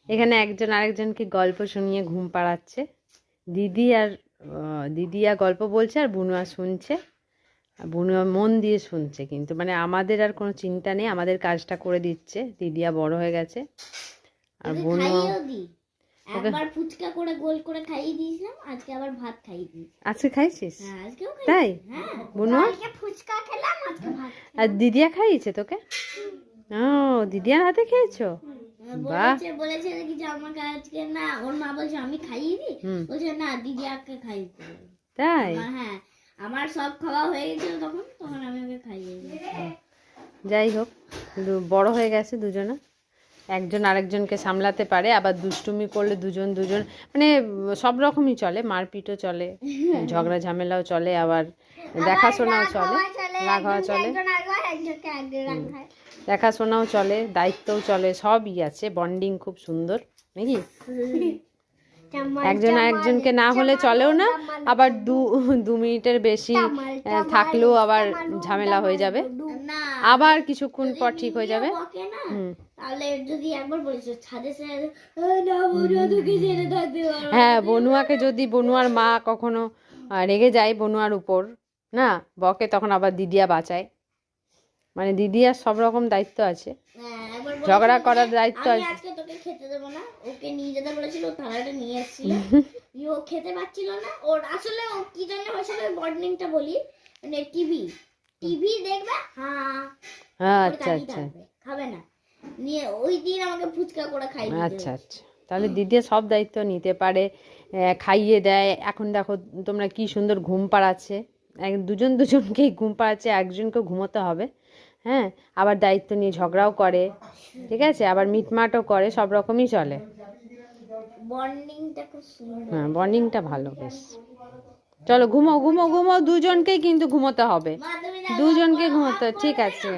এখানে একজন আরেকজনকে গল্প শুনিয়ে ঘুম পাড়াচ্ছে। দিদিয়া গল্প বলছে আর বুনুয়া শুনছে। আর বুনুয়া মন দিয়ে শুনছে, কিন্তু মানে আমাদের আর কোনো চিন্তা নেই, আমাদের কাজটা করে দিচ্ছে। দিদিয়া বড় হয়ে গেছে। আর বুনুয়া একবার ফুচকা করে গোল করে খাইয়ে দিয়েছিলাম, আজকে আবার ভাত খাইয়ে দিয়েছি। আজকে খাইছিস? হ্যাঁ, আজকেও খাইছি। তাই? হ্যাঁ, বুনুয়া কালকে ফুচকা খেলাম, আজকে ভাত। আর দিদিয়া খাইয়েছে তোকে? ও, দিদিয়ার হাতে খেয়েছো? বাহ। বলেছে নাকি যে আমাকে আজকে না, ওর মা বলছে আমি খাইয়ে দিই, বলছে না দিদিয়াকে খাইয়ে দিই। তাই? হ্যাঁ, আমার সব খাওয়া হয়ে গেছিল তখন আমি ওকে খাইয়ে দিই। যাই হোক, বড় হয়ে গেছে দুজনা, একজন আরেকজনকে সামলাতে পারে। আবার দুষ্টুমি করলে দুজন মানে সব রকমই চলে, মারপিটও চলে, ঝগড়া ঝামেলাও চলে, আবার দেখাশোনাও চলে, রাগ হওয়া চলে, দেখাশোনাও চলে, দায়িত্বও চলে, সবই আছে। বন্ডিং খুব সুন্দর নাকি? একজন আরেকজনকে না হলে চলেও না, আবার দু মিনিটের বেশি থাকলেও আবার ঝামেলা হয়ে যাবে, আবার কিছুক্ষণ পর ঠিক হয়ে যাবে। হ্যাঁ, বনুয়াকে যদি বনুয়ার মা কখনো রেগে যায় বনুয়ার উপর, না বকে, তখন আবার দিদিয়া বাঁচায়। মানে দিদিয়ার সব রকম দায়িত্ব আছে, ঝগড়া করার দায়িত্ব আছে। আজকে তোকে খেতে দেবো না, ওকে নিয়ে যেতে বলেছিল, থালাটা নিয়ে এসেছিল, ও খেতে পাচ্ছিল না। ওর আসলে ও কি জন্য হয়েছিল বন্ডিংটা বলি, মানে টিভি দেখবে, হ্যাঁ আচ্ছা আচ্ছা, খাবে না, নিয়ে ওই দিন আমাকে ফুচকা করে খাইয়ে দিয়েছে। আচ্ছা আচ্ছা, তাহলে দিদিয়া সব দায়িত্ব নিতে পারে, খাইয়ে দেয়। এখন দেখো তোমরা কি সুন্দর ঘুম পাড়াচ্ছে, দুজনকেই ঘুম পাড়াচ্ছে, একজনকেও ঘুমোতে হবে। হ্যাঁ, আবার দায়িত্ব নিয়ে ঝগড়াও করে, ঠিক আছে, আবার মিটমাটও করে, সব রকমই চলে। বন্ডিংটা খুব সুন্দর। হ্যাঁ, বন্ডিংটা ভালো বেশ। চলো ঘুমো, দুজনকেই কিন্তু ঘুমোতে হবে, দুজনকে ঘুমোতে, ঠিক আছে।